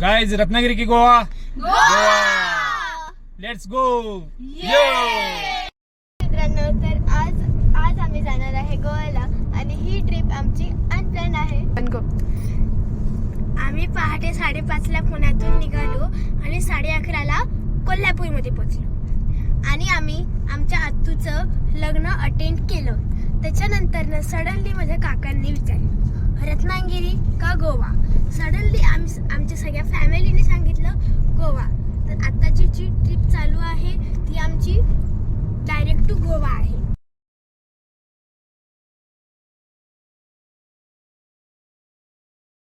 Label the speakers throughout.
Speaker 1: Guys Ratnagiri की Goa let's go.
Speaker 2: मित्रांनो, तर आज आम्ही जाणार आहे गोव्याला आणि ही ट्रिप आमची अनप्लॅन आहे. आम्ही पहाटे 5:30ला पुण्यातून निघालो आणि 11:30ला कोल्हापूरमध्ये पोहोचलो आणि आम्ही आमच्या आत्तूचं लग्न अटेंड केलं. त्याच्यानंतर सडनली माझ्या काकांनी विचारलं रत्नागिरी का गोवा. सडनली आमच्या सगळ्या फॅमिलीने सांगितलं गोवा. तर आत्ताची जी ट्रिप चालू आहे ती आमची डायरेक्ट टू गोवा आहे.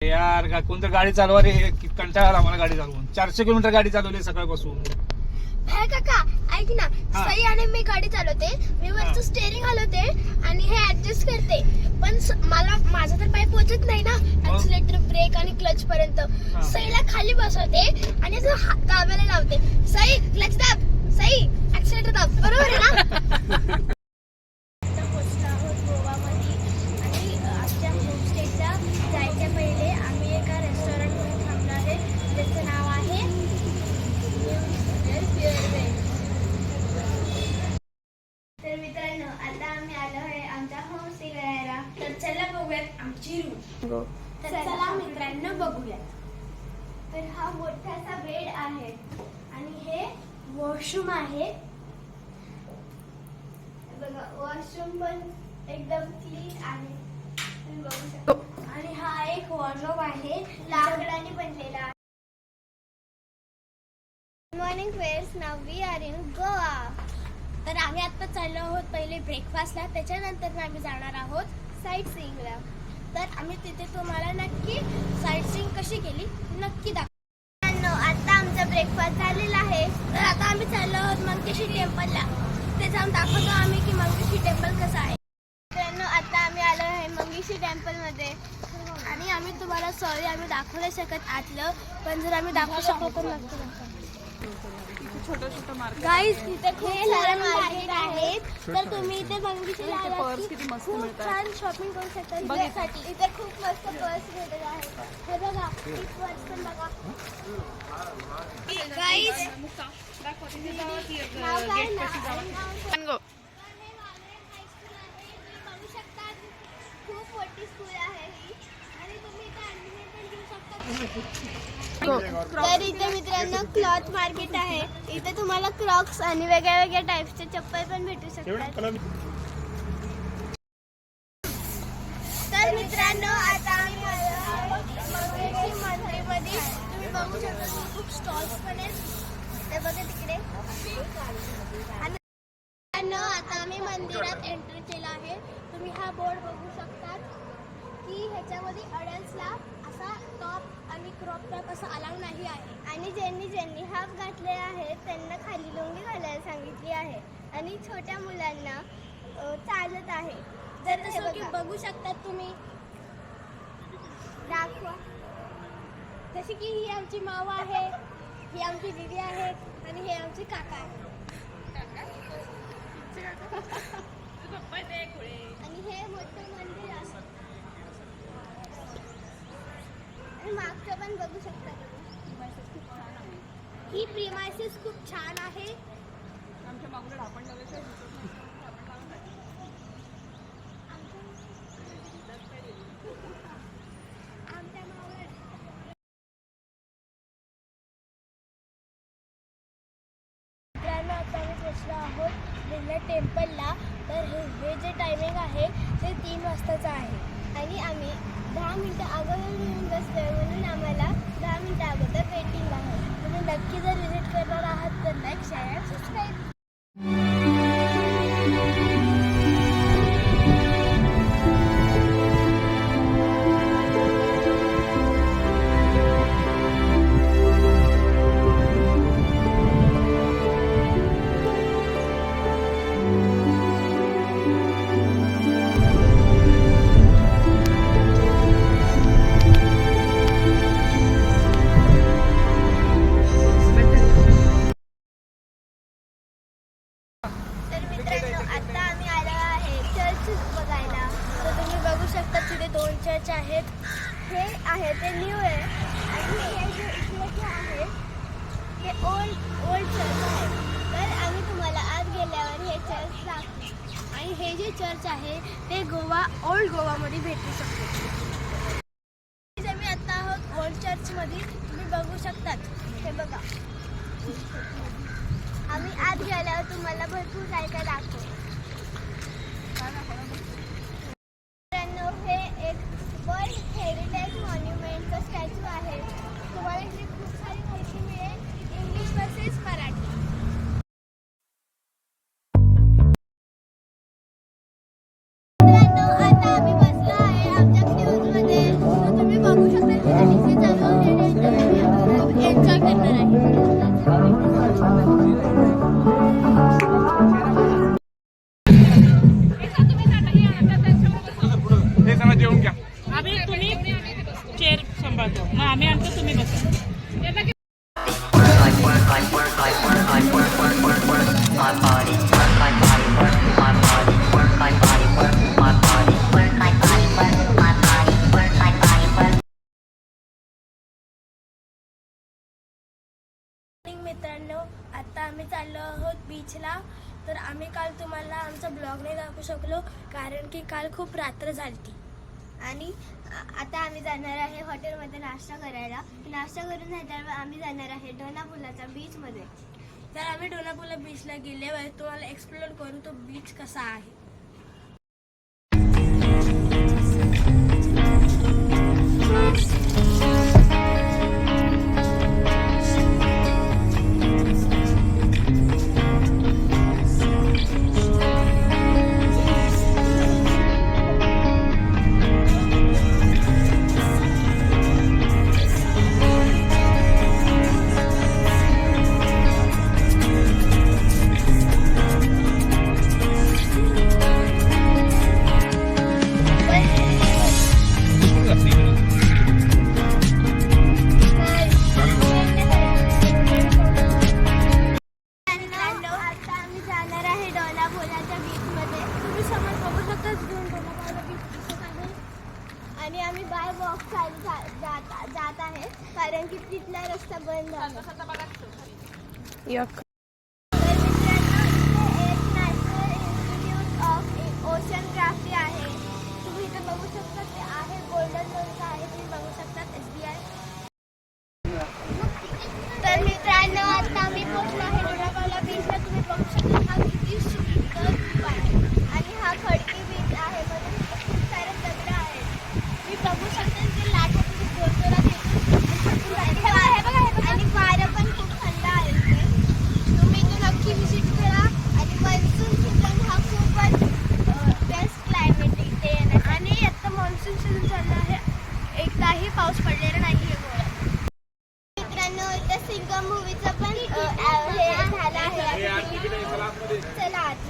Speaker 1: यार कोणतं गाडी चालवा रे, कंटाळा आला मला गाडी चालवून. 400 किलोमीटर गाडी चालवली सकाळपासून.
Speaker 2: काका ऐक ना, सई आणि मी गाडी चालवते, मी वरचं स्टेअरिंग हलवते आणि हे ऍडजस्ट करते, पण माझा तर पाय पोहोचत नाही ना ऍक्सिलेटर, ब्रेक आणि क्लच पर्यंत. सईला खाली बसवते आणि असं दाबायला लावते. सई क्लच दाब, सई ऍक्सिलेटर दाब, बरोबर आहे ना. पोहोचलो आहोत गोवामध्ये आणि आमच्या होमस्टेला जायच्या पहिले आम्ही एका रेस्टॉरंटमध्ये थांबलो आहे ज्याचं नाव आहे तर मित्रांनो, आता आम्ही आलो आहे आमच्या होमस्टे करायला. तर चला बघूयात आमची रूम. तर चला मित्रांनो बघूयात. तर हा मोठासा बेड आहे आणि हे वॉशरूम आहे. बघा, वॉशरूम पण एकदम क्लीन आहे, तुम्ही बघू शकता. आणि हा एक वॉर्डरोब आहे, लाकडाने बनलेला. Morning friends, now we are in Goa. तर आम्ही आता चाललो आहोत पहिले ब्रेकफास्टला, त्याच्यानंतर आम्ही जाणार आहोत साईट सीइंगला. तर आम्ही तिथे तुम्हाला नक्की साईट सीइंग कशी केली नक्की दाखवू. आता आमचा ब्रेकफास्ट झालेला आहे, तर आता आम्ही चाललो आहोत मंकेशी टेम्पलला. ते जाऊन दाखवतो आम्ही की मंकेशी टेम्पल कसं आहे. मित्रांनो, आता आम्ही आलो आहे मंकेशी टेम्पलमध्ये आणि आम्ही तुम्हाला सॉरी आम्ही दाखवू नाही शकत आतलं, पण जर आम्ही दाखवू शकलो तर नक्की. गाईज, इथे खूप छान मार्केट आहेत, तर तुम्ही इथे मंकेशीला आलात की खूप छान शॉपिंग करू शकता. इथे खूप मस्त पर्स भेटत आहेत. हे बघा, ही पर्स पण बघा. गाईज, खूप मोठी स्कूल आहे ही आणि तुम्ही इथे ऍडमिशन पण घेऊ शकता. तर इथे मित्रांनो क्लॉथ मार्केट आहे. इथे तुम्हाला क्रॉक्स आणि वेगळ्या वेगळ्या टाइप्सचे चप्पल पण भेटू शकतात. तर मित्रांनो, आता आम्ही मंकेशी मंदिरमध्ये तुम्ही बघू शकता खूप स्टॉल्स पण आहेत. ते बघा तिकडे. आणि मित्रांनो, आता आम्ही मंदिरात एंटर केला आहे. तुम्ही हा बोर्ड बघू शकतात की ह्याच्यामध्ये अडल्ट्सला असा टॉप आणि क्रॉप टॉप असं अलाउ नाही आहे. आणि ज्यांनी हाफ घातले आहे त्यांना खाली लुंगी घालायला सांगितली आहे आणि छोट्या मुलांना चालत आहे. जर तसं की बघू शकतात तुम्ही, दाखवा. जशी की ही आमची माऊ आहे, ही आमची दीदी आहे आणि हे आमचे काका आहे. आणि हे मोठं मंदिर आहे आणि मागचं पण बघू शकता. ही प्रिमायसेस खूप छान आहे. आमच्या मागून ढापण लावायचं. आता आम्ही पोचलो आहोत बिर्ला टेम्पलला. तर हे जे टायमिंग आहे ते 3 वाजताचं आहे आणि आम्ही 10 मिनटं अगोदर येऊन बसलो म्हणून आम्हाला 10 मिनटं अगोदर वेटिंग आहे. तुम्ही नक्की जर व्हिजिट करणार आहात तर लाईक, शेअर, सबस्क्राईब. आता आम्ही आलो आहे चर्च बघायला. तर तुम्ही बघू शकता तिथे 2 चर्च आहेत. हे आहे ते न्यू आहे आणि हे जे इकडे जे आहे ते ओल्ड चर्च आहे. तर आम्ही तुम्हाला आत गेल्यावर हे चर्च दाखवू. आणि हे जे चर्च आहे ते ओल्ड गोवामध्ये भेटू शकतो. आम्ही आता आहोत ओल्ड चर्चमध्ये. तुम्ही बघू शकतात. हे बघा, आम्ही आत गेल्यावर तुम्हाला भरपूर काय काय दाखवू. मित्रांनो, हे एक वर्ल्ड हेरिटेज मॉन्युमेंटचं स्टॅच्यू आहे. तुम्हाला इथे खूप सारी माहिती मिळेल, इंग्लिश वर्सेस मराठी. मित्रांनो, आता आम्ही बसलो आहे आमच्या क्रूजमध्ये. तर तुम्ही बघू शकता तिथे डीजे चालू आहे आणि खूप एन्जॉय करणार आहे.
Speaker 1: जेवून घ्या.
Speaker 3: आम्ही तुम्ही चेअर सांभाळतो मग आम्ही आणतो तुम्ही बसा.
Speaker 2: मित्रांनो, आता आम्ही चाललो आहोत बीचला. तर आम्ही काल तुम्हाला आमचा ब्लॉग नाही दाखवू शकलो कारण की काल खूप रात्र झाली. आणि आता आम्ही जाणार आहे हॉटेलमध्ये नाश्ता करायला. नाश्ता करून झाल्यावर आम्ही जाणार आहे डोनापुलाच्या बीचमध्ये. तर आम्ही डोनापुला बीचला गेल्यावर तुम्हाला एक्सप्लोर करू तो बीच कसा आहे. आणि आम्ही बाय वॉक जात आहे कारण की तिथला रस्ता बंद आहे. तर मित्रांनो, इथे एक नॅशनल इन्स्टिट्यूट ऑफ ओशनग्राफी आहे. तुम्ही इथे बघू शकता. ते आहे गोल्डन लोनचं आहे. तुम्ही बघू शकता SBI. तर मित्रांनो, आता आम्ही पोहोचलो आहे डोनापावला बीचला. तुम्ही बघू शकता हा किती सुंदर व्ह्यू आहे. आणि हा खडकी बीच आहे. मध्ये खूप सारे दगड आहेत. मी बघू शकते की लाटा किती जोरजोरात येतात आणि वारं पण खूप थंड आहे इथे. तुम्ही इथे नक्की व्हिजिट करा. आणि मान्सून सीझन हा खूपच बेस्ट क्लायमेट इथे येणार. आणि आता मान्सून सीझन चालू आहे. एकदाही पाऊस पडलेला नाही आहे गोव्यात. मित्रांनो, इथे सिंगम मूवीचं पण हे झालं आहे. चला आत.